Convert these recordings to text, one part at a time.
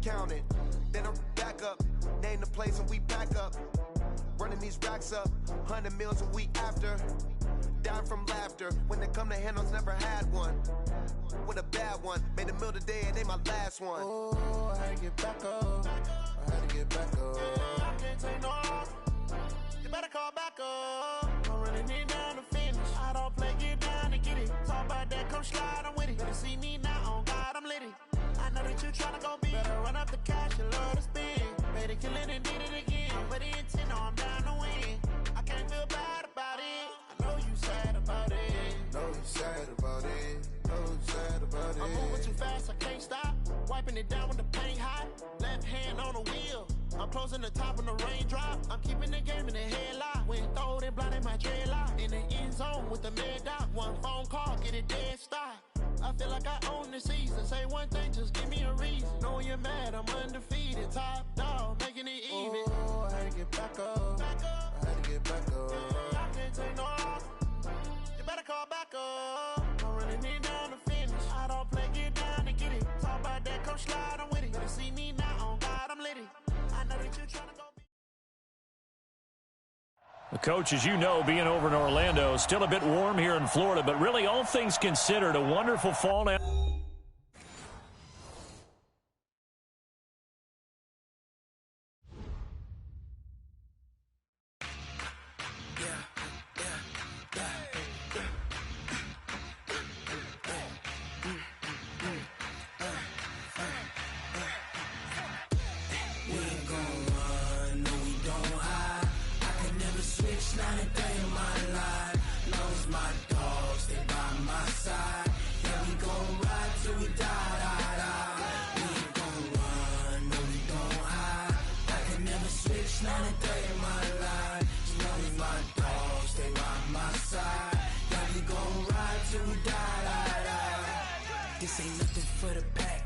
count it. Then I back up, name the place and we back up. Running these racks up, 100 meals a week after. Dying from laughter, when they come to handles, never had one. With a bad one, made a meal today and they my last one. Oh, I had to get back up, I had to get back up. I can't take no off, you better call back up. I'm running it down to finish, I don't play, get down to get it. Talk about that, come slide, I'm with it. Better see me now, on God, I'm lit it. I know that you tryna go big, better run up the cash and love to spend. Made it, kill it and did it again, but the intent, no, I'm down to win. I can't feel bad about it, I know you sad about it. Know you sad about it, know you sad about it. I'm moving too fast, I can't stop. Wiping it down with the paint hot. Left hand on the wheel. I'm closing the top when the raindrop. I'm keeping the game in the headlock. When throwed and blinded my dreadlock. In the end zone with the mad dot. One phone call, get it dead stop. I feel like I own the season. Say one thing, just give me a reason. Knowing you're mad, I'm undefeated. Top dog, making it even. Oh, I had to get back up, I had to get back up. I can't take no off, you better call back up. I'm running it down to finish, I don't play, get down to get it. Talk about that, come slide, I'm with it. Better see me now, on God, I'm lit it. I know that you're trying to go. Coach, as you know, being over in Orlando, still a bit warm here in Florida, but really all things considered, a wonderful fall now. This ain't nothing for the pack.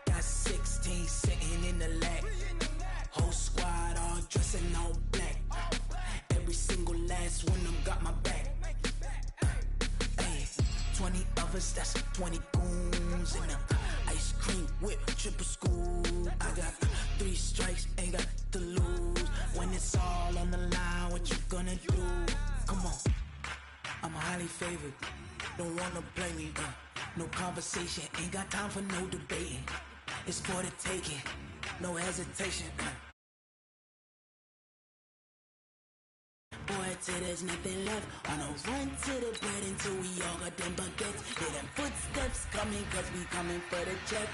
Got 16 sitting in the lap. Whole squad all dressing all black. Every single last one of them got my back. Hey, 20 of us, that's 20 goons in them. Ice cream whip, triple school. I got 3 strikes, ain't got to lose. When it's all on the line, what you gonna do? Come on, I'm highly favored. Don't wanna blame me, no conversation, ain't got time for no debating. It's for the taking, no hesitation. Boy, till there's nothing left. On a run to the bread until we all got them baguettes. Hear them footsteps coming, cause we coming for the check.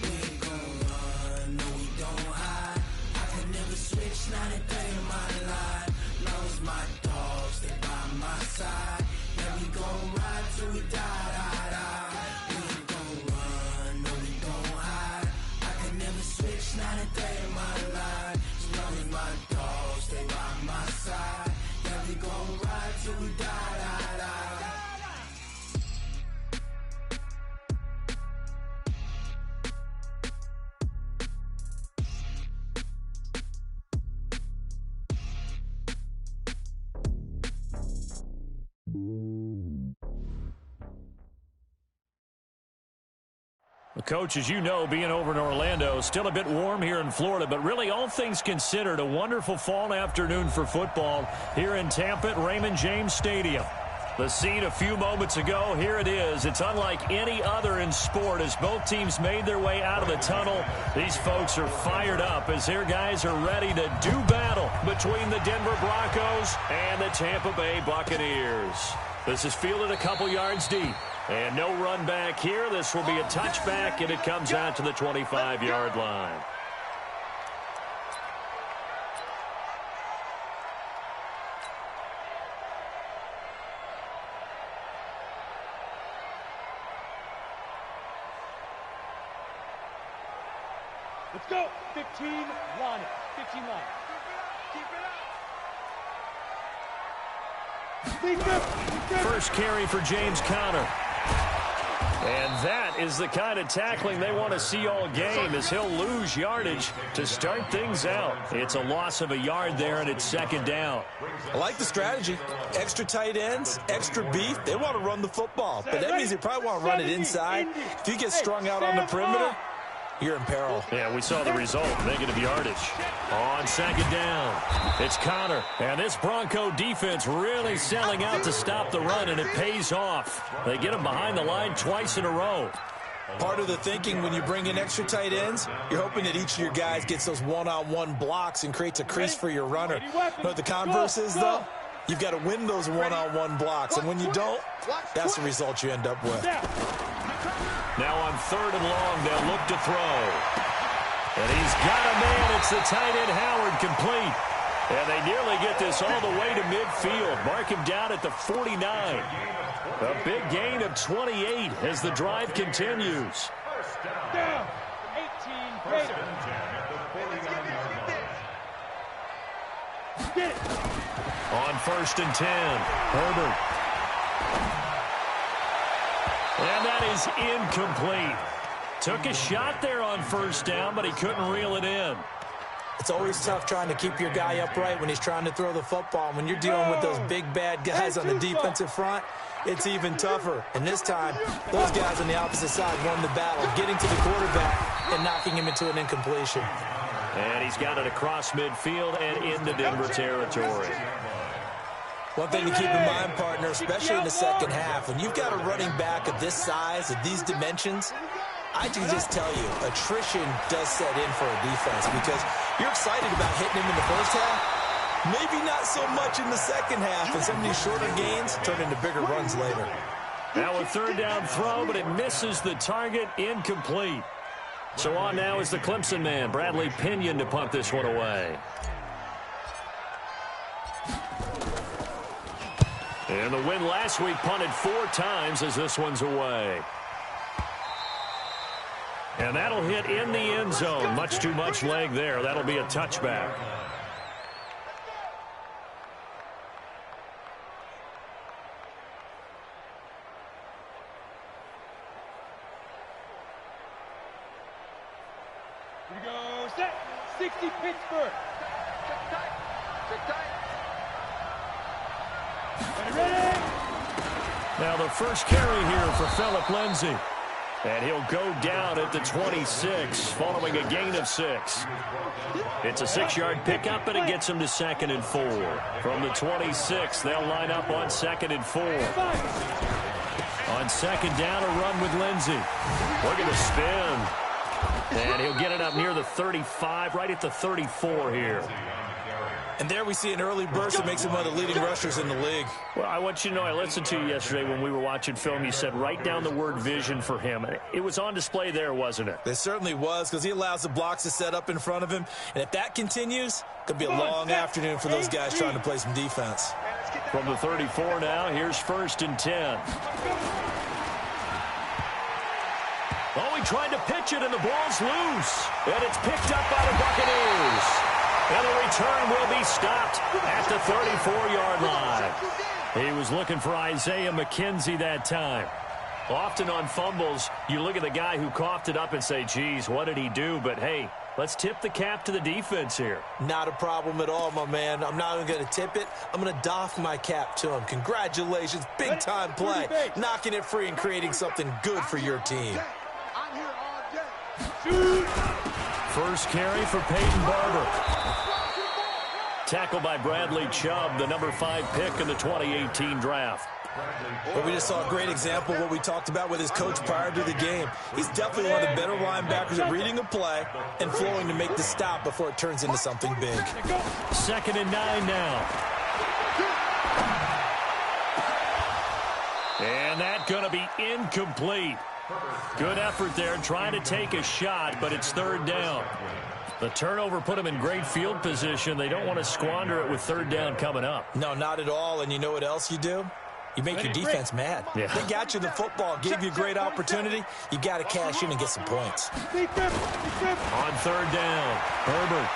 We ain't gon' run, no we don't hide. I could never switch, not a day in my life. Long as my dogs, they by my side. Yeah, we gon' ride till we die, die, die. We ain't gon' run, no we don't hide. I could never switch, not a day in my life. As long as my dogs, they by my side. Yeah, we gon' ride till we die, die, die. Coach, as you know, being over in Orlando, still a bit warm here in Florida, but really all things considered, a wonderful fall afternoon for football here in Tampa at Raymond James Stadium. The scene a few moments ago, here it is. It's unlike any other in sport as both teams made their way out of the tunnel. These folks are fired up as their guys are ready to do battle between the Denver Broncos and the Tampa Bay Buccaneers. This is fielded a couple yards deep. And no run back here. This will be a touchback, and it comes out to the 25-yard line. Let's go. 15 line. 15 line. Keep it up. First carry for James Conner. And that is the kind of tackling they want to see all game, as he'll lose yardage to start things out. It's a loss of a yard there, and it's second down. I like the strategy. Extra tight ends, extra beef. They want to run the football, but that means they probably want to run it inside. If you get strung out on the perimeter, you're in peril. Yeah, we saw the result, negative yardage. On second down, it's Connor. And this Bronco defense really selling out to stop the run, and it pays off. They get him behind the line twice in a row. Part of the thinking when you bring in extra tight ends, you're hoping that each of your guys gets those one-on-one blocks and creates a crease for your runner. You know what the converse is, though? You've got to win those one-on-one blocks, and when you don't, that's the result you end up with. Now on third and long, they'll look to throw. And he's got a man. It's the tight end Howard, complete. And they nearly get this all the way to midfield. Mark him down at the 49. A big gain of 28 as the drive continues. Down. 18 greater. Get it. On first and 10, Herbert. And that is incomplete. Took a shot there on first down, but he couldn't reel it in. It's always tough trying to keep your guy upright when he's trying to throw the football. When you're dealing with those big, bad guys on the defensive front, it's even tougher. And this time, those guys on the opposite side won the battle, getting to the quarterback and knocking him into an incompletion. And he's got it across midfield and into Denver territory. One thing to keep in mind, partner, especially in the second half, when you've got a running back of this size, of these dimensions, I can just tell you, attrition does set in for a defense because you're excited about hitting him in the first half, maybe not so much in the second half, and some of these shorter gains turn into bigger runs later. Now a third down throw, but it misses the target, incomplete. So on now is the Clemson man, Bradley Pinion, to punt this one away. And the win last week punted 4 times as this one's away. And that'll hit in the end zone. Much too much leg there. That'll be a touchback. Here we go. Set. 60 Pittsburgh. Check tight. Ready? Now the first carry here for Phillip Lindsay. And he'll go down at the 26 following a gain of 6. It's a 6-yard pickup, and it gets him to 2nd and 4. From the 26, they'll line up on 2nd and 4. On second down, a run with Lindsay. Look at the spin. And he'll get it up near the 35, right at the 34 here. And there we see an early burst that makes him one of the leading rushers in the league. Well, I want you to know, I listened to you yesterday when we were watching film. You said write down the word vision for him. It was on display there, wasn't it? It certainly was, because he allows the blocks to set up in front of him. And if that continues, it could be a long afternoon for those guys trying to play some defense. From the 34 now, here's 1st and 10. Oh, he tried to pitch it, and the ball's loose. And it's picked up by the Buccaneers. And the return will be stopped at the 34-yard line. He was looking for Isaiah McKenzie that time. Often on fumbles, you look at the guy who coughed it up and say, geez, what did he do? But, hey, let's tip the cap to the defense here. Not a problem at all, my man. I'm not even going to tip it. I'm going to doff my cap to him. Congratulations. Big-time play. Knocking it free and creating something good for your team. First carry for Peyton Barber. Tackled by Bradley Chubb, the number 5 pick in the 2018 draft. But we just saw a great example of what we talked about with his coach prior to the game. He's definitely one of the better linebackers at reading a play and flowing to make the stop before it turns into something big. 2nd and 9 now. And that's going to be incomplete. Good effort there, trying to take a shot, but it's 3rd down. The turnover put them in great field position. They don't want to squander it with 3rd down coming up. No, not at all. And you know what else you do? You make your defense mad. Yeah. They got you the football, gave you a great opportunity. You got to cash in and get some points. On 3rd down, Herbert.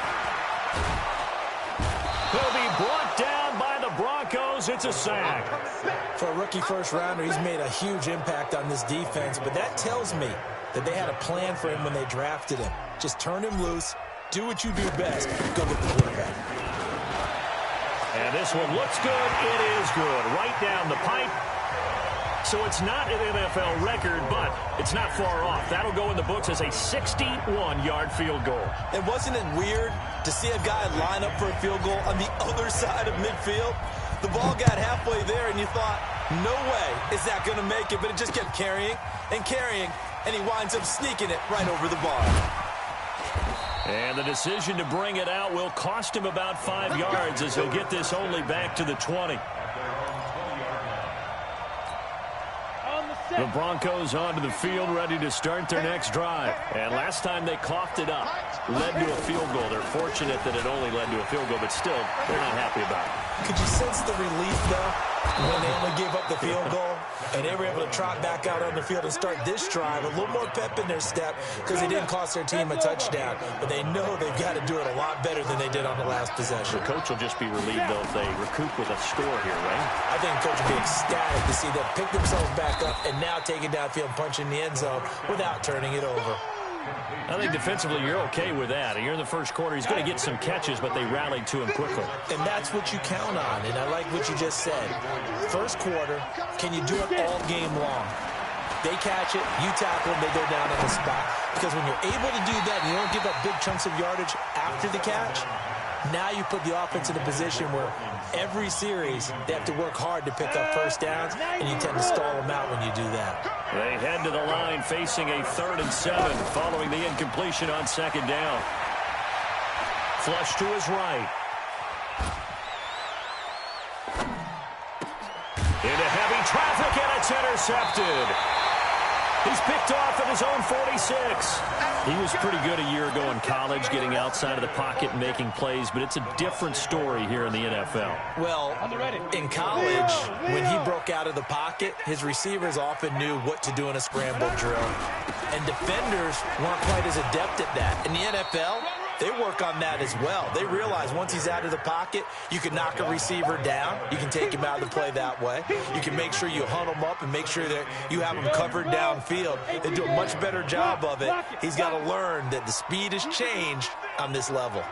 He'll be brought down by the Broncos goes. It's a sack. For a rookie first-rounder, he's made a huge impact on this defense, but that tells me that they had a plan for him when they drafted him. Just turn him loose, do what you do best, go get the quarterback. And this one looks good. It is good. Right down the pipe. So it's not an NFL record, but it's not far off. That'll go in the books as a 61-yard field goal. And wasn't it weird to see a guy line up for a field goal on the other side of midfield? The ball got halfway there, and you thought, no way is that going to make it, but it just kept carrying and carrying, and he winds up sneaking it right over the bar. And the decision to bring it out will cost him about 5 yards as he'll get this only back to the 20. The Broncos onto the field, ready to start their next drive. And last time they coughed it up, led to a field goal. They're fortunate that it only led to a field goal, but still, they're not happy about it. Could you sense the relief, though, when they only gave up the field goal? And they were able to trot back out on the field and start this drive. A little more pep in their step because they didn't cost their team a touchdown. But they know they've got to do it a lot better than they did on the last possession. The coach will just be relieved, though, if they recoup with a score here, right? I think the coach will be ecstatic to see them pick themselves back up and now take it downfield and punch in the end zone without turning it over. I think defensively you're okay with that. Here in the first quarter, he's going to get some catches, but they rallied to him quickly. And that's what you count on, and I like what you just said. First quarter, can you do it all game long? They catch it, you tackle them, they go down on the spot. Because when you're able to do that and you don't give up big chunks of yardage after the catch, now you put the offense in a position where every series they have to work hard to pick up first downs, and you tend to stall them out when you do that. They head to the line facing a 3rd and 7 following the incompletion on 2nd down. Flush to his right. Into heavy traffic, and it's intercepted. He's picked off at his own 46. He was pretty good a year ago in college, getting outside of the pocket and making plays, but it's a different story here in the NFL. Well, in college, when he broke out of the pocket, his receivers often knew what to do in a scramble drill. And defenders weren't quite as adept at that. In the NFL, they work on that as well. They realize once he's out of the pocket, you can knock a receiver down. You can take him out of the play that way. You can make sure you hunt him up and make sure that you have him covered downfield. They do a much better job of it. He's got to learn that the speed has changed on this level.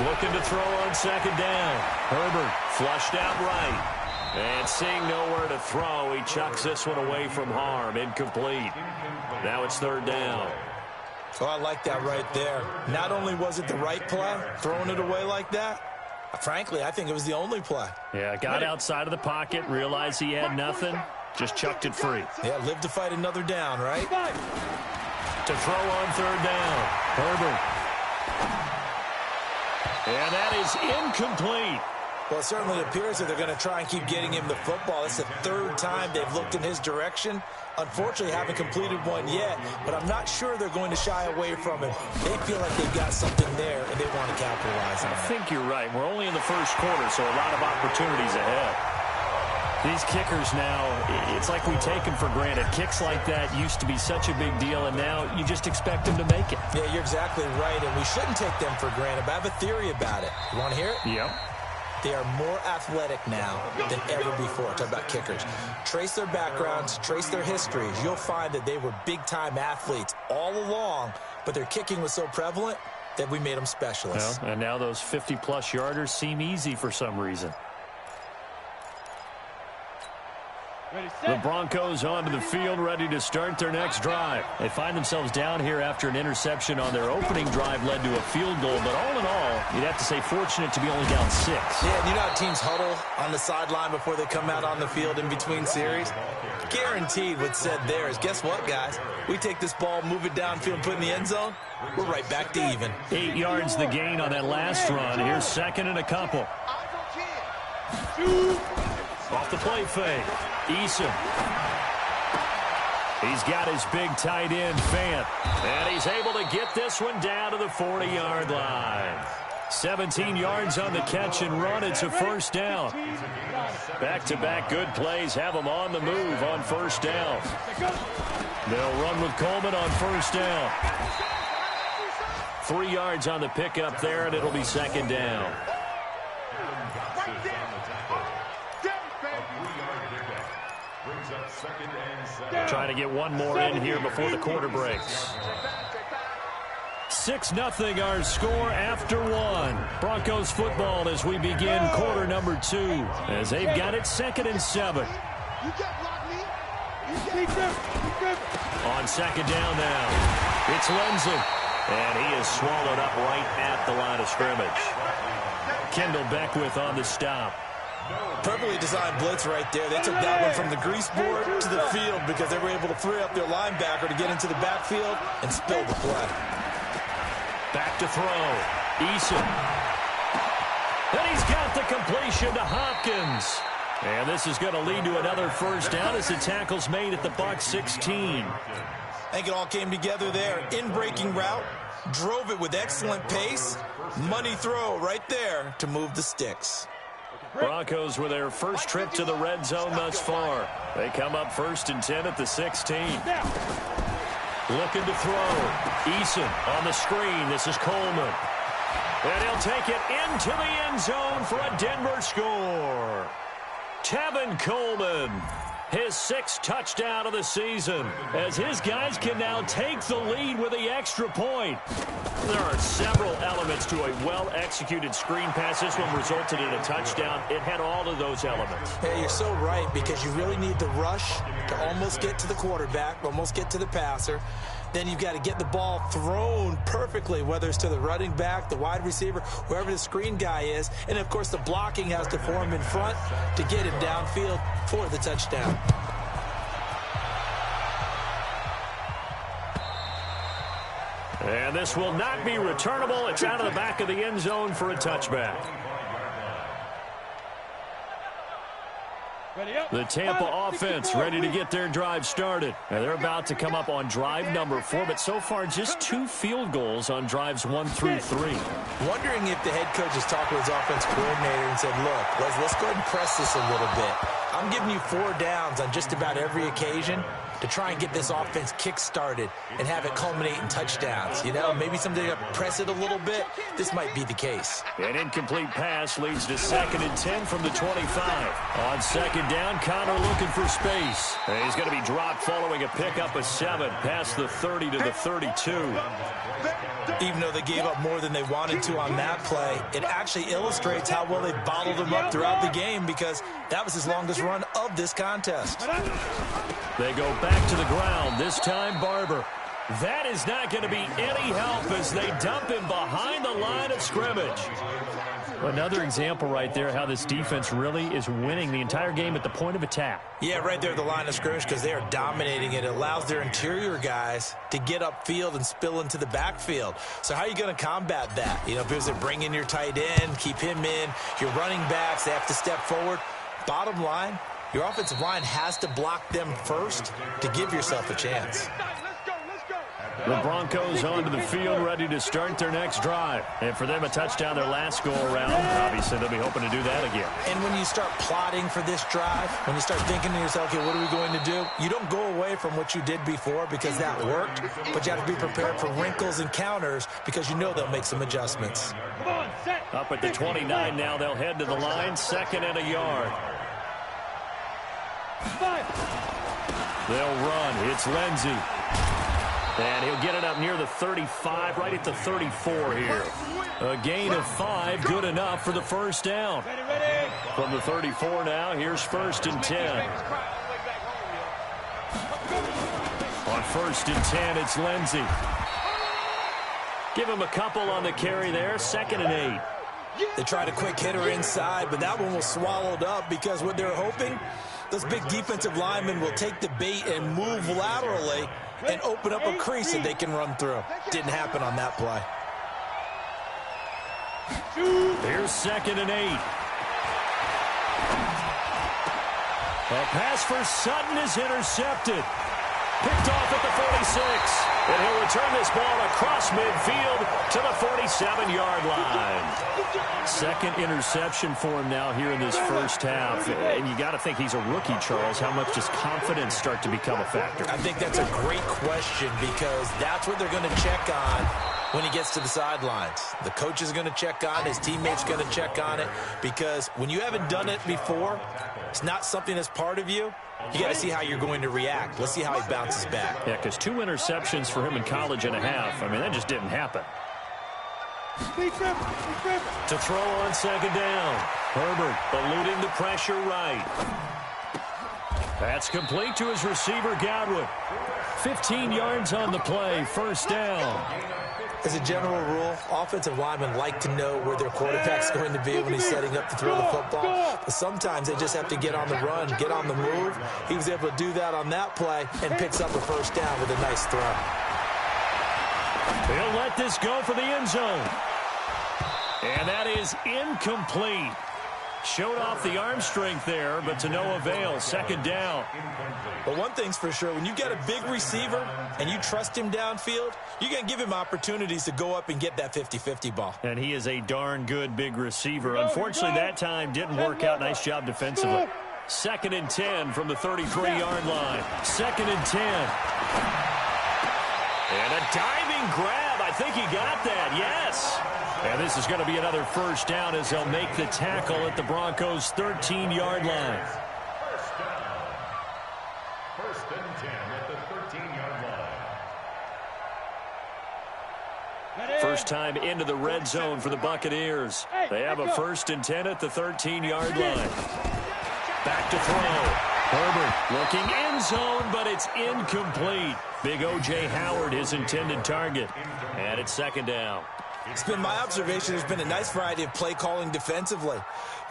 Looking to throw on 2nd down. Herbert flushed out right. And seeing nowhere to throw, he chucks this one away from harm. Incomplete. Now it's 3rd down. Oh, I like that right there. Not only was it the right play, throwing it away like that, frankly, I think it was the only play. Yeah, got outside of the pocket, realized he had nothing, just chucked it free. Yeah, live to fight another down, right? To throw on 3rd down, Herbert. And that is incomplete. Well, it certainly appears that they're going to try and keep getting him the football. It's the 3rd time they've looked in his direction. Unfortunately, haven't completed one yet, but I'm not sure they're going to shy away from him. They feel like they've got something there, and they want to capitalize on it. I think you're right. We're only in the first quarter, so a lot of opportunities ahead. These kickers now, it's like we take them for granted. Kicks like that used to be such a big deal, and now you just expect them to make it. Yeah, you're exactly right, and we shouldn't take them for granted, but I have a theory about it. You want to hear it? Yep. They are more athletic now than ever before. Talk about kickers. Trace their backgrounds, trace their histories. You'll find that they were big-time athletes all along, but their kicking was so prevalent that we made them specialists. Well, and now those 50-plus yarders seem easy for some reason. The Broncos onto the field, ready to start their next drive. They find themselves down here after an interception on their opening drive led to a field goal. But all in all, you'd have to say fortunate to be only down 6. Yeah, and you know how teams huddle on the sideline before they come out on the field in between series? Guaranteed what's said there is, guess what, guys? We take this ball, move it downfield, put it in the end zone, we're right back to even. 8 yards the gain on that last run. Here's 2nd and a couple. Off the play fake. Eason. He's got his big tight end, Fant. And he's able to get this one down to the 40-yard line. 17 yards on the catch and run. It's a 1st down. Back-to-back good plays have them on the move on 1st down. They'll run with Coleman on 1st down. 3 yards on the pickup there, and it'll be 2nd down. Trying to get one more in here before the quarter breaks. 6-0 our score after one. Broncos football as we begin quarter number 2, as they've got it 2nd and 7. On 2nd down now, it's Lindsey, and he is swallowed up right at the line of scrimmage. Kendall Beckwith on the stop. Perfectly designed blitz right there. They took that one from the grease board to the field because they were able to free up their linebacker to get into the backfield and spill the play. Back to throw. Eason. And he's got the completion to Hopkins. And this is going to lead to another first down as the tackle's made at the Bucs 16. I think it all came together there. In-breaking route. Drove it with excellent pace. Money throw right there to move the sticks. Broncos with their first trip to the red zone thus far. They come up 1st and 10 at the 16. Looking to throw. Eason on the screen. This is Coleman. And he'll take it into the end zone for a Denver score. Tevin Coleman, his 6th touchdown of the season, as his guys can now take the lead with the extra point. There are several elements to a well-executed screen pass. This one resulted in a touchdown. It had all of those elements. Hey, you're so right, because you really need the rush to almost get to the quarterback, almost get to the passer. Then you've got to get the ball thrown perfectly, whether it's to the running back, the wide receiver, wherever the screen guy is. And, of course, the blocking has to form in front to get him downfield for the touchdown. And this will not be returnable. It's out of the back of the end zone for a touchback. The Tampa offense ready to get their drive started. And they're about to come up on drive number 4, but so far just 2 field goals on drives 1 through 3. Wondering if the head coach has talked with his offense coordinator and said, look, let's go ahead and press this a little bit. I'm giving you 4 downs on just about every occasion to try and get this offense kick-started and have it culminate in touchdowns. You know, maybe someday to press it a little bit. This might be the case. An incomplete pass leads to 2nd and 10 from the 25. On 2nd down, Connor looking for space. And he's going to be dropped following a pickup of 7 past the 30 to the 32. Even though they gave up more than they wanted to on that play, it actually illustrates how well they bottled him up throughout the game, because that was his longest run of this contest. They go back to the ground, this time Barber. That is not going to be any help as they dump him behind the line of scrimmage. Another example right there how this defense really is winning the entire game at the point of attack. Yeah, right there at the line of scrimmage, because they are dominating it. It allows their interior guys to get upfield and spill into the backfield. So how are you going to combat that? You know, if you bring in your tight end, keep him in, your running backs, they have to step forward. Bottom line, your offensive line has to block them first to give yourself a chance. The Broncos onto the field, ready to start their next drive. And for them, a touchdown their last go-around. Obviously, they'll be hoping to do that again. And when you start plotting for this drive, when you start thinking to yourself, okay, what are we going to do? You don't go away from what you did before because that worked, but you have to be prepared for wrinkles and counters because you know they'll make some adjustments. Up at the 29 now, they'll head to the line, 2nd and a yard. They'll run. It's Lindsey. And he'll get it up near the 35, right at the 34 here. A gain of 5, good enough for the first down. From the 34 now, here's 1st and 10. On 1st and 10, it's Lindsey. Give him a couple on the carry there, 2nd and 8. They tried a quick hitter inside, but that one was swallowed up because what they're hoping, those big defensive linemen will take the bait and move laterally and open up a crease that they can run through. Didn't happen on that play. Here's 2nd and 8. A pass for Sutton is intercepted. Picked off at the 46. And he'll return this ball across midfield to the 47-yard line. 2nd interception for him now here in this first half. And you got to think he's a rookie, Charles. How much does confidence start to become a factor? I think that's a great question because that's what they're going to check on when he gets to the sidelines. The coach is going to check on it. His teammates going to check on it, because when you haven't done it before, it's not something that's part of you. You got to see how you're going to react. Let's see how he bounces back. Yeah, because 2 interceptions for him in college and a half. I mean, that just didn't happen. To throw on second down. Herbert eluding the pressure right. That's complete to his receiver, Godwin. 15 yards on the play, first down. As a general rule, offensive linemen like to know where their quarterback's going to be when he's setting up to throw the football. But sometimes they just have to get on the run, get on the move. He was able to do that on that play and picks up a first down with a nice throw. He'll let this go for the end zone. And that is incomplete. Showed off the arm strength there, but to no avail. Second down. But one thing's for sure, when you've got a big receiver and you trust him downfield, you're going to give him opportunities to go up and get that 50-50 ball. And he is a darn good big receiver. Unfortunately, that time didn't work out. Nice job defensively. 2nd and 10 from the 33-yard line. 2nd and 10. And a diving grab. I think he got that, yes. And this is going to be another first down as they'll make the tackle at the Broncos' 13-yard line. First and 10 at the 13-yard line. First time into the red zone for the Buccaneers. They have a 1st and 10 at the 13-yard line. Back to throw. Herbert looking end zone, but it's incomplete. Big O.J. Howard, his intended target. And it's second down. It's been my observation there's been a nice variety of play calling defensively.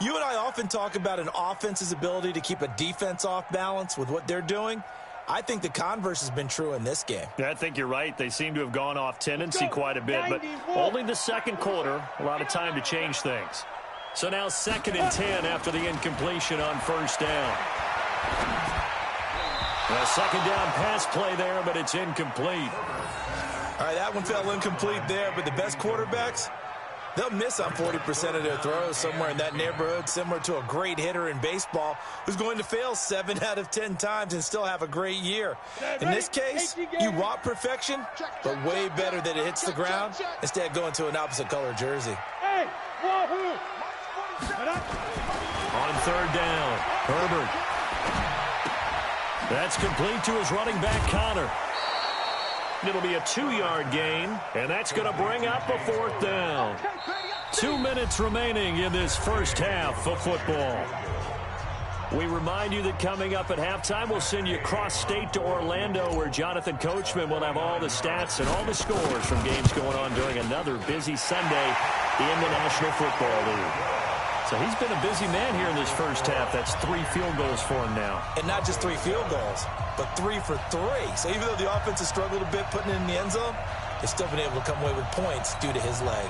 You and I often talk about an offense's ability to keep a defense off balance with what they're doing. I think the converse has been true in this game. Yeah, I think you're right. They seem to have gone off tendency quite a bit, but only the second quarter, a lot of time to change things. So now 2nd and 10 after the incompletion on first down. A second down pass play there, but it's incomplete. All right, that one fell incomplete there, but the best quarterbacks, they'll miss on 40% of their throws, somewhere in that neighborhood, similar to a great hitter in baseball who's going to fail 7 out of 10 times and still have a great year. In this case, you want perfection, but way better that it hits the ground instead of going to an opposite color jersey. On third down, Herbert. That's complete to his running back, Connor. It'll be a 2-yard gain, and that's going to bring up a 4th down. 2 minutes remaining in this first half of football. We remind you that coming up at halftime, we'll send you cross-state to Orlando, where Jonathan Coachman will have all the stats and all the scores from games going on during another busy Sunday in the National Football League. So he's been a busy man here in this first half. That's 3 field goals for him now. And not just 3 field goals, but 3 for 3. So even though the offense has struggled a bit putting it in the end zone, they've still been able to come away with points due to his leg.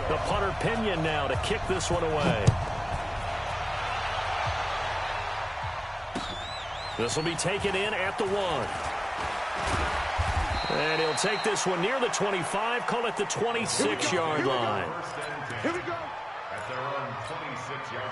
The punter Pinion now to kick this one away. This will be taken in at the 1. And he'll take this one near the 25, call it the 26-yard line. Here we go. At their own 26-yard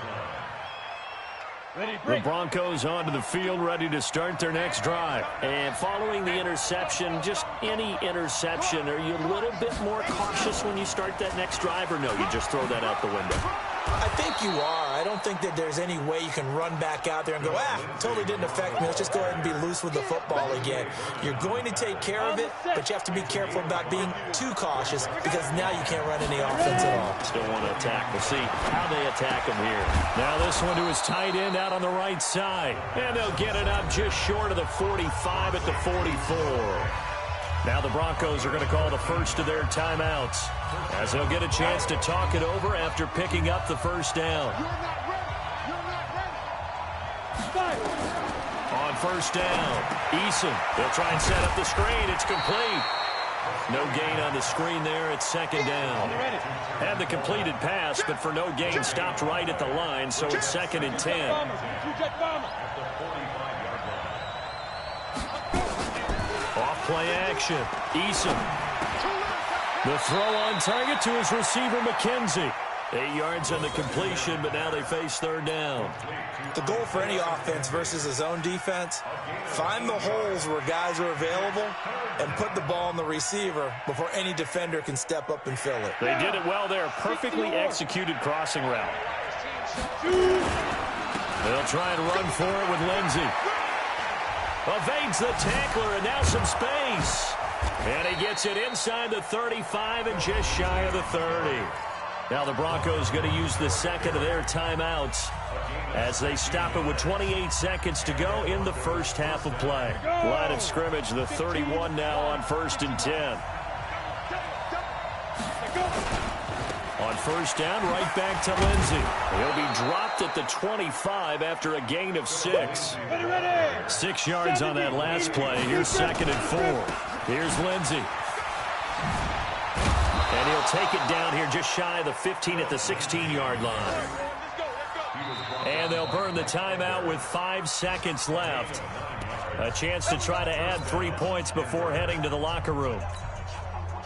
line. The Broncos onto the field, ready to start their next drive. And following the interception, just any interception, are you a little bit more cautious when you start that next drive, or no, you just throw that out the window? I think you are. I don't think that there's any way you can run back out there and go, totally didn't affect me. Let's just go ahead and be loose with the football again. You're going to take care of it, but you have to be careful about being too cautious, because now you can't run any offense at all. Still want to attack. We'll see how they attack him here. Now this one to his tight end out on the right side. And they'll get it up just short of the 45 at the 44. Now the Broncos are going to call the first of their timeouts, as they'll get a chance to talk it over after picking up the first down. On first down, Eason. They'll try and set up the screen. It's complete. No gain on the screen there. It's second down. Had the completed pass, but for no gain, stopped right at the line, so it's 2nd and 10. Play action. Eason. The throw on target to his receiver, McKenzie. 8 yards on the completion, but now they face third down. The goal for any offense versus a zone defense, find the holes where guys are available and put the ball on the receiver before any defender can step up and fill it. They did it well there. Perfectly executed crossing route. They'll try and run for it with Lindsey. Evades the tackler, and now some space. And he gets it inside the 35 and just shy of the 30. Now the Broncos going to use the second of their timeouts as they stop it with 28 seconds to go in the first half of play. Line of scrimmage, the 31 now on 1st and 10. On first down, right back to Lindsey. He'll be dropped at the 25 after a gain of 6. 6 yards on that last play. Here's 2nd and 4. Here's Lindsey. And he'll take it down here just shy of the 15 at the 16-yard line. And they'll burn the timeout with 5 seconds left. A chance to try to add 3 points before heading to the locker room.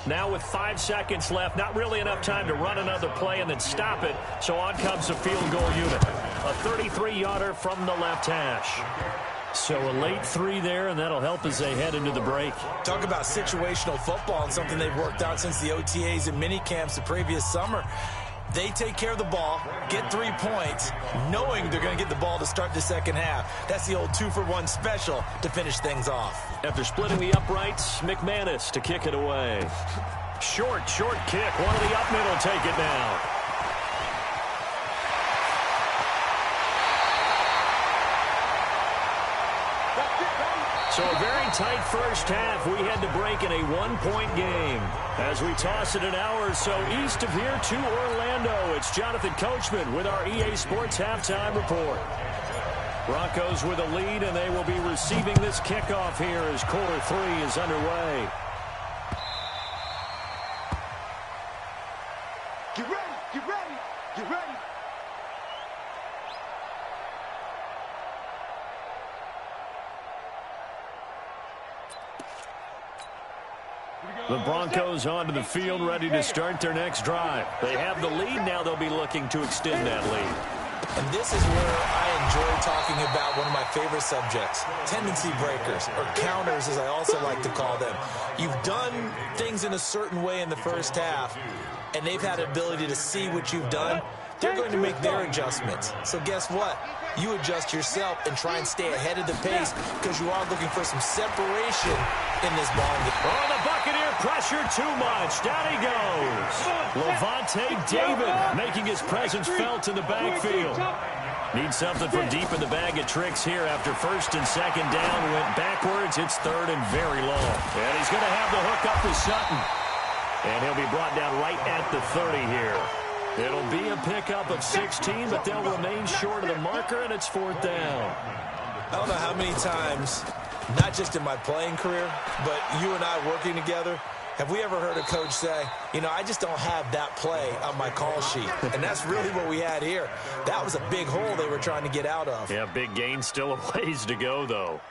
Now with 5 seconds left, not really enough time to run another play and then stop it. So on comes the field goal unit. A 33-yarder from the left hash. So a late 3 there, and that'll help as they head into the break. Talk about situational football and something they've worked out since the OTAs and mini camps the previous summer. They take care of the ball, get 3 points, knowing they're going to get the ball to start the second half. That's the old 2-for-1 special to finish things off. After splitting the uprights, McManus to kick it away. Short kick. One of the up middle take it now. So a very tight first half. We had to break in a 1-point game. As we toss it an hour or so east of here to Orlando, it's Jonathan Coachman with our EA Sports Halftime Report. Broncos with a lead, and they will be receiving this kickoff here as quarter 3 is underway. Get ready, get ready, get ready. The Broncos onto the field, ready to start their next drive. They have the lead. Now they'll be looking to extend that lead. And this is where I enjoy talking about one of my favorite subjects, tendency breakers, or counters as I also like to call them. You've done things in a certain way in the first half, and they've had the ability to see what you've done. They're going to make their adjustments. So guess what? You adjust yourself and try and stay ahead of the pace because you are looking for some separation in this ball. Oh, the Buccaneer pressure too much. Down he goes. Levante David making his presence felt in the backfield. Needs something from deep in the bag of tricks here after 1st and 2nd down. Went backwards. It's 3rd and very long. And he's going to have the hook up to Sutton. And he'll be brought down right at the 30 here. It'll be a pickup of 16, but they'll remain short of the marker, and it's 4th down. I don't know how many times, not just in my playing career, but you and I working together, have we ever heard a coach say, you know, I just don't have that play on my call sheet. And that's really what we had here. That was a big hole they were trying to get out of. Yeah, big gain, still a ways to go, though.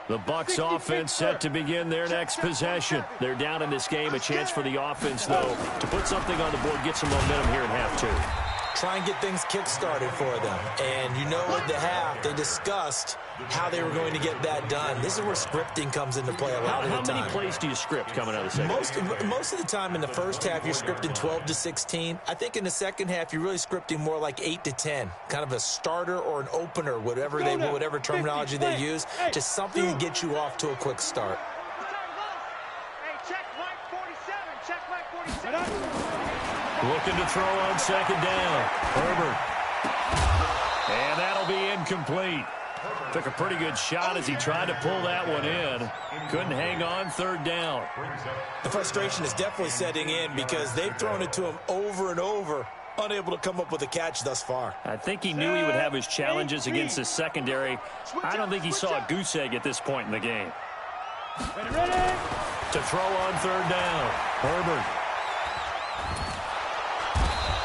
The Bucs offense set to begin their next possession. They're down in this game. A chance for the offense, though, to put something on the board, get some momentum here in half 2. Try and get things kick-started for them. And you know at the half, they discussed how they were going to get that done. This is where scripting comes into play a lot of the time. How many plays do you script coming out of the second? Most of the time in the first half, you're scripting 12 to 16. I think in the second half, you're really scripting more like 8 to 10. Kind of a starter or an opener, whatever terminology they use. Just something to get you off to a quick start. Looking to throw on 2nd down. Herbert. And that'll be incomplete. Took a pretty good shot as he tried to pull that one in. Couldn't hang on 3rd down. The frustration is definitely setting in because they've thrown it to him over and over, unable to come up with a catch thus far. I think he knew he would have his challenges against his secondary. I don't think he saw a goose egg at this point in the game. Ready. To throw on 3rd down. Herbert.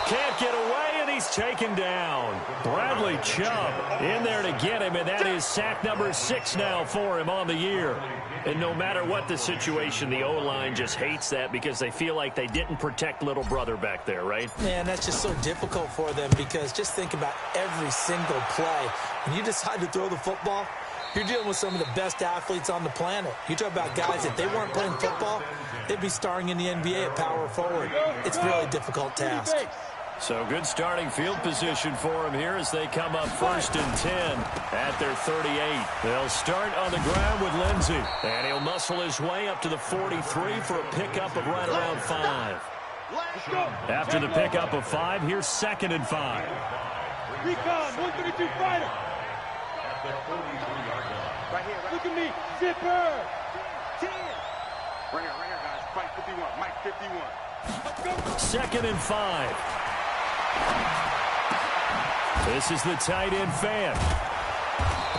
Can't get away, and he he's taken down. Bradley Chubb in there to get him, and that is sack number 6 now for him on the year. And no matter what the situation, the O-line just hates that because they feel like they didn't protect little brother back there, right? Man, that's just so difficult for them because just think about every single play. When you decide to throw the football, you're dealing with some of the best athletes on the planet. You talk about guys, if they weren't playing football, they'd be starring in the NBA at power forward. It's a really difficult task. So good starting field position for him here as they come up 1st and 10 at their 38. They'll start on the ground with Lindsey, and he'll muscle his way up to the 43 for a pickup of right around 5. After the pickup of 5, here's 2nd and 5. Recon, 132 fighter. Right here, look at me, zipper. 10. Right here, guys. Fight 51. Mike 51. 2nd and 5. This is the tight end fan.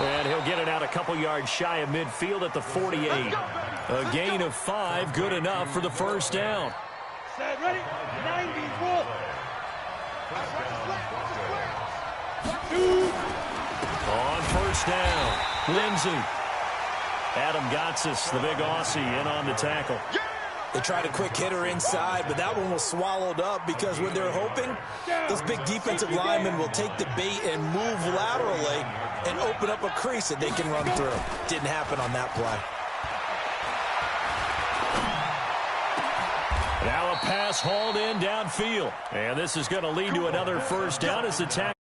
And he'll get it out a couple yards shy of midfield at the 48. A gain of 5, good enough for the first down. Set, ready? 91. On first down, Lindsey. Adam Gotsis, the big Aussie, in on the tackle. They tried a quick hitter inside, but that one was swallowed up because when they're hoping, those big defensive linemen will take the bait and move laterally and open up a crease that they can run through. Didn't happen on that play. Now a pass hauled in downfield. And this is going to lead to another first down as the tackle.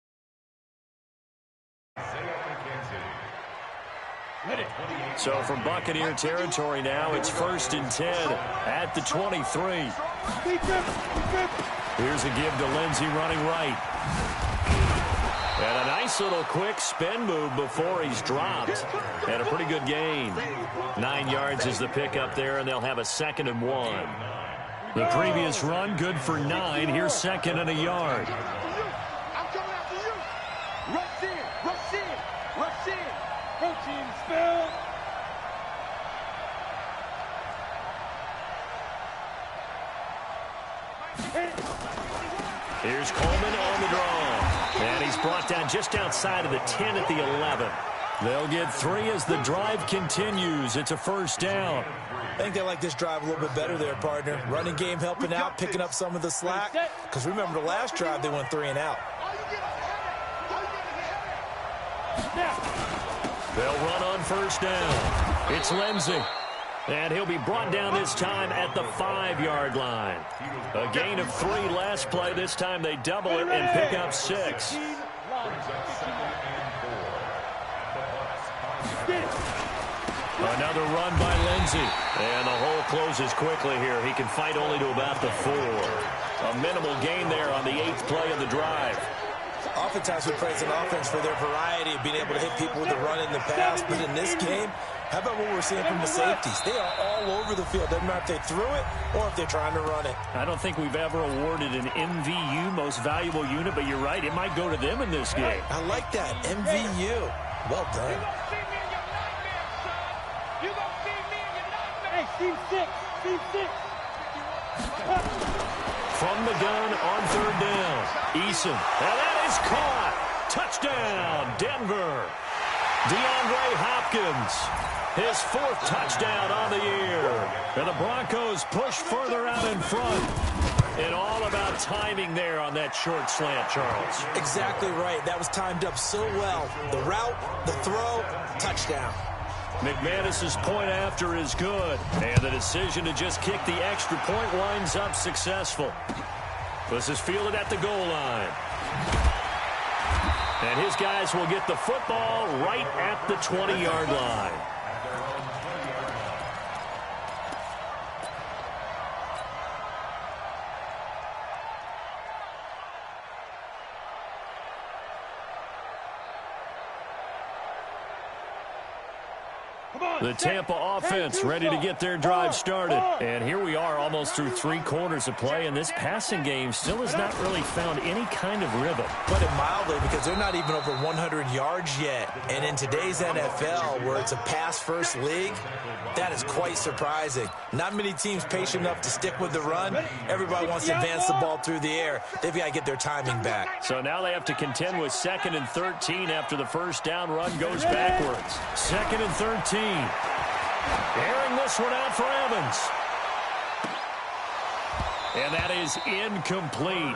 So from Buccaneer territory now, it's 1st and 10 at the 23. Here's a give to Lindsey running right. And a nice little quick spin move before he's dropped. And a pretty good gain. 9 yards is the pickup there, and they'll have a 2nd and 1. The previous run, good for 9. Here's 2nd and a yard. I'm coming after you. Rush in, rush in, rush in. Protein spill. Here's Coleman on the draw. And he's brought down just outside of the 10 at the 11. They'll get 3 as the drive continues. It's a first down. I think they like this drive a little bit better there, partner. Running game helping out, picking up some of the slack. Because remember, the last drive, they went 3 and out. They'll run on first down. It's Lindsey. And he'll be brought down this time at the 5-yard line. A gain of 3 last play. This time they double it and pick up 6. Another run by Lindsey. And the hole closes quickly here. He can fight only to about the 4. A minimal gain there on the 8th play of the drive. Oftentimes we praise an offense for their variety of being able to hit people with the run in the pass. But in this game, how about what we're seeing from the safeties? They are all over the field. Doesn't matter if they threw it or if they're trying to run it. I don't think we've ever awarded an MVU, most valuable unit, but you're right. It might go to them in this game. I like that. MVU. Well done. Hey, team 6. Team 6. From the gun on 3rd down. Eason. And that is caught. Touchdown, Denver. DeAndre Hopkins. His 4th touchdown on the year. And the Broncos push further out in front. And all about timing there on that short slant, Charles. Exactly right. That was timed up so well. The route, the throw, touchdown. McManus's point after is good. And the decision to just kick the extra point winds up successful. This is fielded at the goal line. And his guys will get the football right at the 20-yard line. The Tampa offense ready to get their drive started. And here we are almost through 3 quarters of play, and this passing game still has not really found any kind of rhythm. Put it mildly, because they're not even over 100 yards yet. And in today's NFL, where it's a pass-first league, that is quite surprising. Not many teams patient enough to stick with the run. Everybody wants to advance the ball through the air. They've got to get their timing back. So now they have to contend with 2nd and 13 after the first down run goes backwards. 2nd and 13. Airing this one out for Evans. And that is incomplete.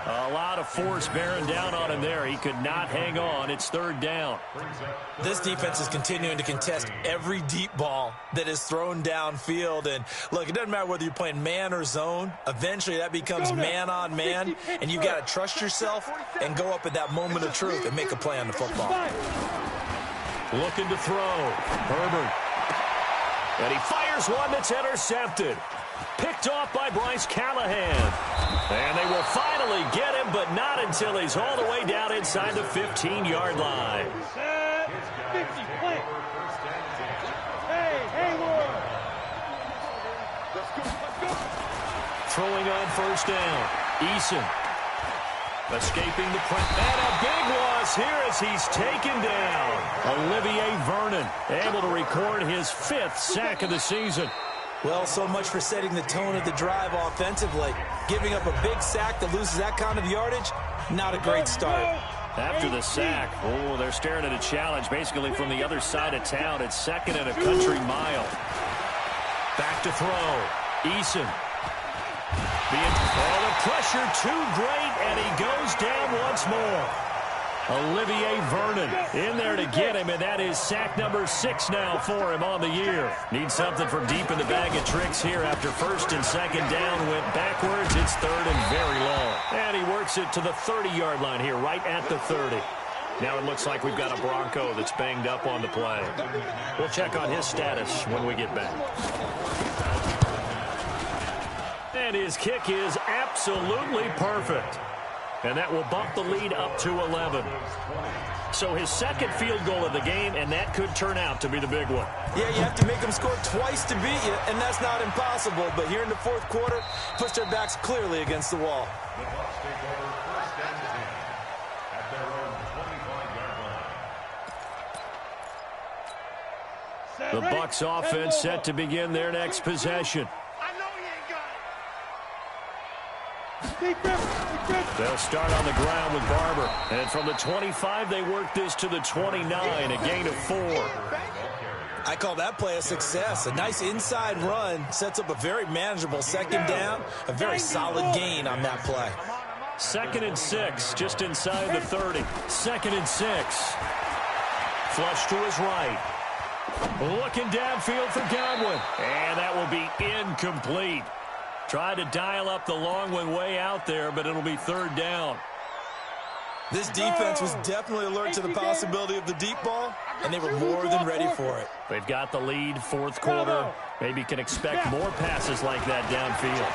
A lot of force bearing down on him there. He could not hang on. It's 3rd down. This defense is continuing to contest every deep ball that is thrown downfield. And, look, it doesn't matter whether you're playing man or zone. Eventually that becomes man on man, and you've got to trust yourself and go up at that moment of truth and make a play on the football. Looking to throw. Herbert. And he fires one that's intercepted. Picked off by Bryce Callahan. And they will finally get him, but not until he's all the way down inside the 15-yard line. Throwing on 1st down. Eason. Escaping the press. And a big loss here as he's taken down. Olivier Vernon able to record his 5th sack of the season. Well, so much for setting the tone of the drive offensively. Giving up a big sack that loses that kind of yardage, not a great start. After the sack, they're staring at a challenge basically from the other side of town. It's 2nd and a country mile. Back to throw. Eason. The pressure too great, and he goes down once more. Olivier Vernon in there to get him, and that is sack number 6 now for him on the year. Needs something from deep in the bag of tricks here after 1st and 2nd down went backwards. It's 3rd and very long. And he works it to the 30-yard line here, right at the 30. Now it looks like we've got a Bronco that's banged up on the play. We'll check on his status when we get back. And his kick is absolutely perfect. And that will bump the lead up to 11. So his 2nd field goal of the game, and that could turn out to be the big one. Yeah, you have to make them score twice to beat you, and that's not impossible. But here in the 4th quarter, puts their backs clearly against the wall. The Bucs take over 1st and 10 at their own 25-yard line. The Bucs offense set to begin their next possession. They'll start on the ground with Barber. And from the 25, they work this to the 29, a gain of 4. I call that play a success. A nice inside run sets up a very manageable 2nd down, a very solid gain on that play. 2nd and 6, just inside the 30. 2nd and 6. Flush to his right. Looking downfield for Godwin. And that will be incomplete. Tried to dial up the long one way out there, but it'll be 3rd down. This defense was definitely alert to the possibility of the deep ball, and they were more than ready for it. They've got the lead, 4th quarter. Maybe can expect more passes like that downfield.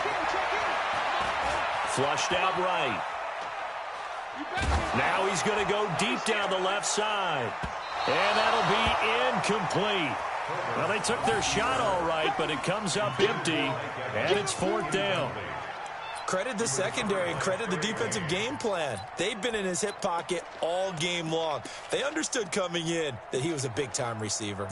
Flushed out right. Now he's going to go deep down the left side. And that'll be incomplete. Well, they took their shot all right, but it comes up empty, and it's 4th down. Credit the secondary and credit the defensive game plan. They've been in his hip pocket all game long. They understood coming in that he was a big-time receiver.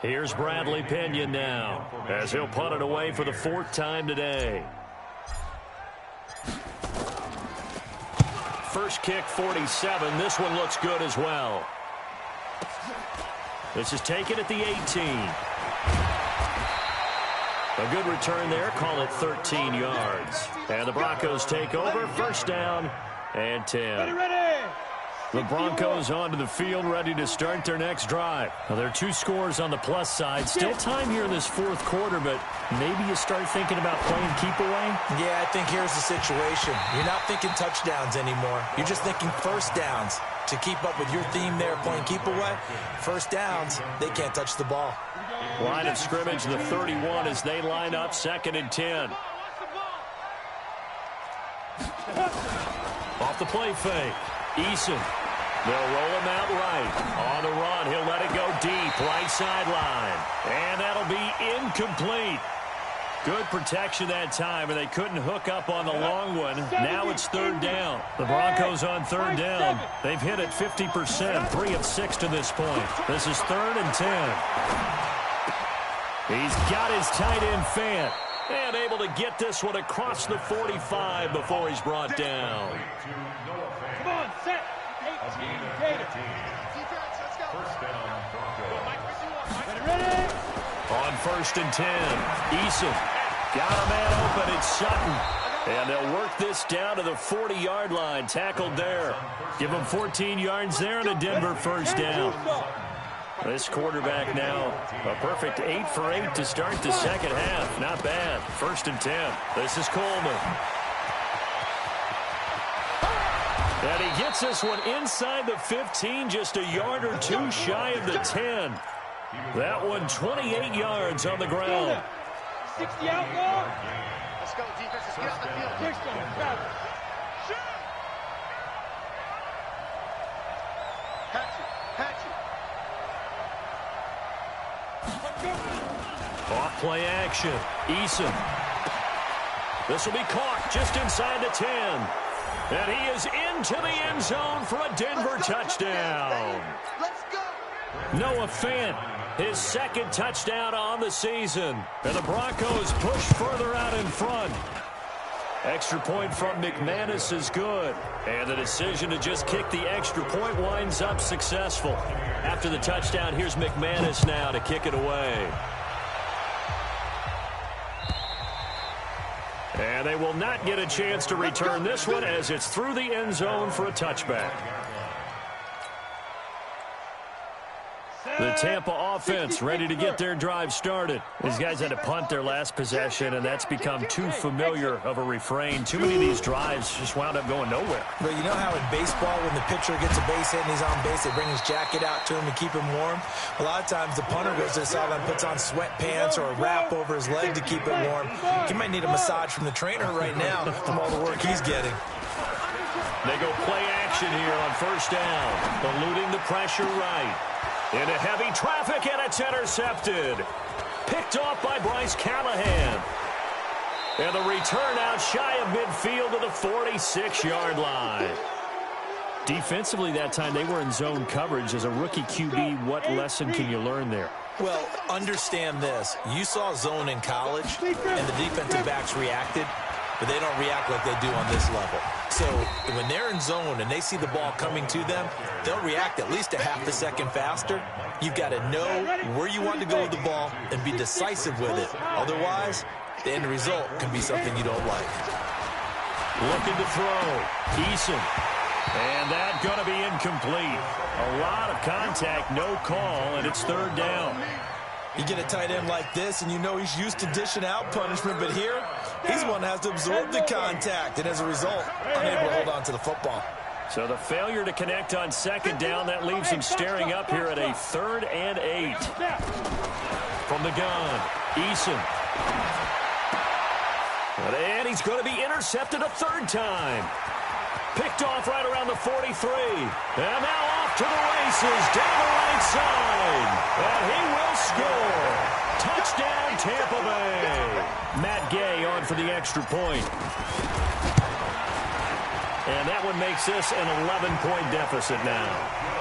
Here's Bradley Pinion now, as he'll punt it away for the 4th time today. First kick, 47. This one looks good as well. This is taken at the 18. A good return there. Call it 13 yards. And the Broncos take over. 1st down and 10. The Broncos onto the field, ready to start their next drive. Now, there are 2 scores on the plus side. Still time here in this 4th quarter, but maybe you start thinking about playing keep away? Yeah, I think here's the situation. You're not thinking touchdowns anymore. You're just thinking first downs. To keep up with your theme there, playing keep away, first downs, they can't touch the ball. Line of scrimmage, the 31 as they line up, 2nd and 10. Off the play fake. Eason. They'll roll him out right. On the run, he'll let it go deep, right sideline. And that'll be incomplete. Good protection that time, and they couldn't hook up on the long one. Now it's 3rd down. The Broncos on 3rd down. They've hit it 50%, 3 of 6 to this point. This is 3rd and 10. He's got his tight end Fant. And able to get this one across the 45 before he's brought down. Come on, set. 18, Gator. First down, Broncos. Ready? On 1st and 10, Eason got a man open. It's Sutton. And they'll work this down to the 40-yard line. Tackled there. Give them 14 yards there and a Denver first down. This quarterback now, a perfect 8 for 8 to start the 2nd half. Not bad. 1st and 10. This is Coleman. And he gets this one inside the 15, just a yard or 2 shy of the 10. That one 28 yards on the ground. 60 out long. Let's go, defense. Let's get out the field. Off play action. Eason. This will be caught just inside the 10. And he is into the end zone for a Denver touchdown. Let's go. Noah Fant, his 2nd touchdown on the season. And the Broncos push further out in front. Extra point from McManus is good. And the decision to just kick the extra point winds up successful. After the touchdown, here's McManus now to kick it away. And they will not get a chance to return this one as it's through the end zone for a touchback. The Tampa offense ready to get their drive started. These guys had to punt their last possession, and that's become too familiar of a refrain. Too many of these drives just wound up going nowhere. But you know how in baseball, when the pitcher gets a base hit and he's on base, they bring his jacket out to him to keep him warm? A lot of times the punter goes to the sideline and puts on sweatpants or a wrap over his leg to keep it warm. He might need a massage from the trainer right now from all the work he's getting. They go play action here on 1st down, eluding the pressure right. Into heavy traffic, and it's intercepted. Picked off by Bryce Callahan. And the return out shy of midfield to the 46-yard line. Defensively that time, they were in zone coverage. As a rookie QB, what lesson can you learn there? Well, understand this. You saw zone in college, and the defensive backs reacted, but they don't react like they do on this level. So when they're in zone and they see the ball coming to them, they'll react at least a half a second faster. You've got to know where you want to go with the ball and be decisive with it. Otherwise, the end result can be something you don't like. Looking to throw. Eason. And that's going to be incomplete. A lot of contact, no call, and it's 3rd down. You get a tight end like this, and you know he's used to dishing out punishment, but here, he's one that has to absorb the contact, and as a result, unable to hold on to the football. So the failure to connect on 2nd down, that leaves him staring up here at a 3rd and 8. From the gun, Eason. And he's going to be intercepted a 3rd time. Picked off right around the 43. And now off to the races down the right side. And he will score. Touchdown, Tampa Bay. Matt Gay on for the extra point. And that one makes this an 11-point deficit now.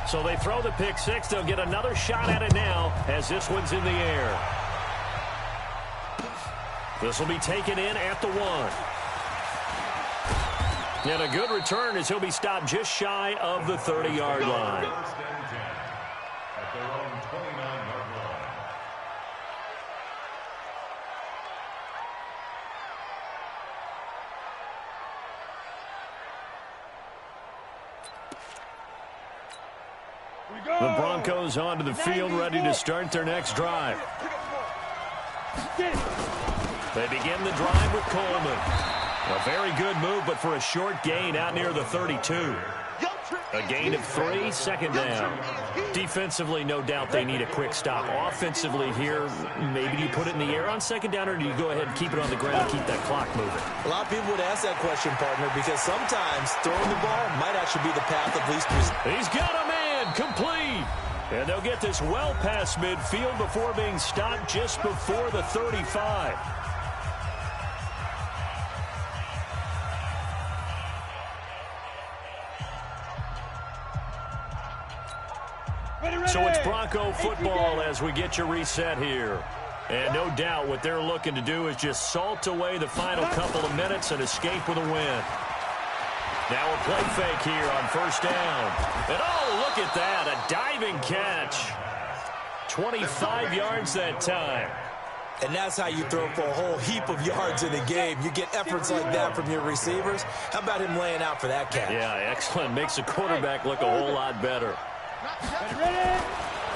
So they throw the pick six. They'll get another shot at it now as this one's in the air. This will be taken in at the 1. And a good return as he'll be stopped just shy of the 30-yard line. First and 10 at their own 29-yard line. The Broncos onto the field, ready to start their next drive. They begin the drive with Coleman. A very good move, but for a short gain out near the 32. A gain of 3, second down. Defensively, no doubt they need a quick stop. Offensively here, maybe you put it in the air on second down, or do you go ahead and keep it on the ground and keep that clock moving? A lot of people would ask that question, partner, because sometimes throwing the ball might actually be the path of least resistance. He's got a man, complete. And they'll get this well past midfield before being stopped just before the 35. So it's Bronco football as we get you reset here. And no doubt what they're looking to do is just salt away the final couple of minutes and escape with a win. Now a play fake here on first down. And oh, look at that, a diving catch. 25 yards that time. And that's how you throw for a whole heap of yards in a game. You get efforts like that from your receivers. How about him laying out for that catch? Yeah, excellent. Makes the quarterback look a whole lot better.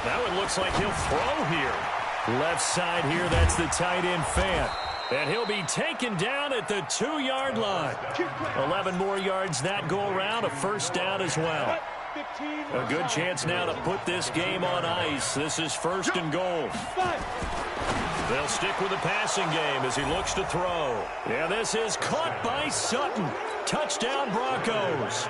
That one looks like he'll throw here. Left side here, that's the tight end Fant. And he'll be taken down at the 2-yard line. 11 more yards that go around, a first down as well. A good chance now to put this game on ice. This is first and goal. They'll stick with the passing game as he looks to throw. Yeah, this is caught by Sutton. Touchdown Broncos.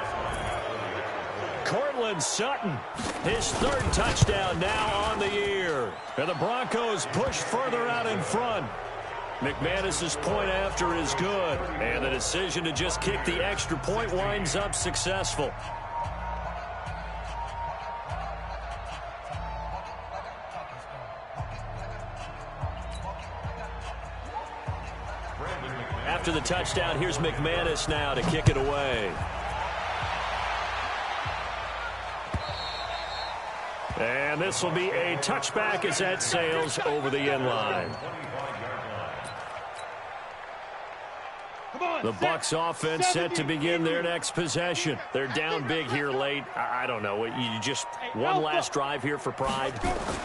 Cortland Sutton, his third touchdown now on the year. And the Broncos push further out in front. McManus's point after is good. And the decision to just kick the extra point winds up successful. After the touchdown, here's McManus now to kick it away. And this will be a touchback as that sails over the end line. The Bucs offense set to begin their next possession. They're down big here late. I don't know. You just one last drive here for pride.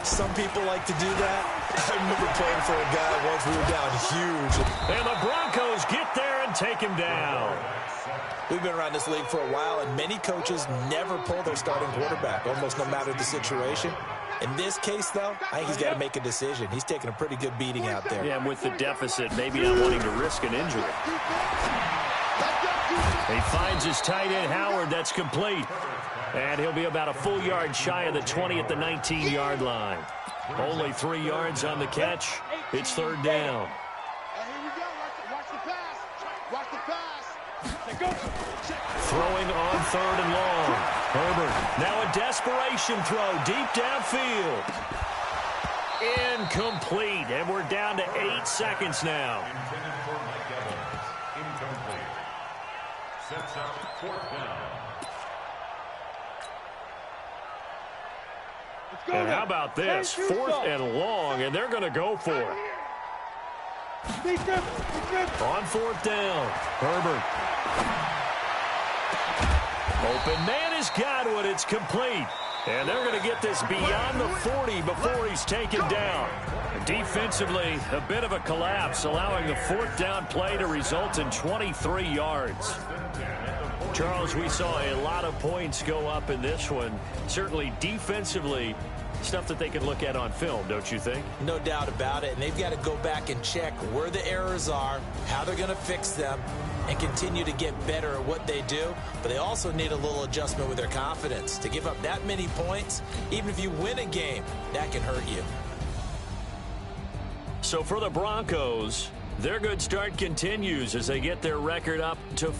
Some people like to do that. I remember playing for a guy once we were down huge. And the Broncos get there and take him down. We've been around this league for a while, and many coaches never pull their starting quarterback, almost no matter the situation. In this case, though, I think he's got to make a decision. He's taking a pretty good beating out there. Yeah, and with the deficit, maybe not wanting to risk an injury. He finds his tight end, Howard. That's complete. And he'll be about a full yard shy of the 20 at the 19-yard line. Only 3 yards on the catch. It's third down. Here we go. Watch the pass. Watch the pass. Throwing on third and long. Herbert. Now a desperation throw deep downfield. Incomplete. And we're down to 8 seconds now. Intended for Mike Evans. Incomplete. Sets up fourth down. And how about this? 4th and long, and they're going to go for it. On 4th down, Herbert. Open man is Godwin. It's complete. And they're going to get this beyond the 40 before he's taken down. Defensively, a bit of a collapse, allowing the 4th down play to result in 23 yards. Charles, we saw a lot of points go up in this one. Certainly defensively, stuff that they can look at on film, don't you think? No doubt about it. And they've got to go back and check where the errors are, how they're going to fix them, and continue to get better at what they do. But they also need a little adjustment with their confidence. To give up that many points, even if you win a game, that can hurt you. So for the Broncos, their good start continues as they get their record up to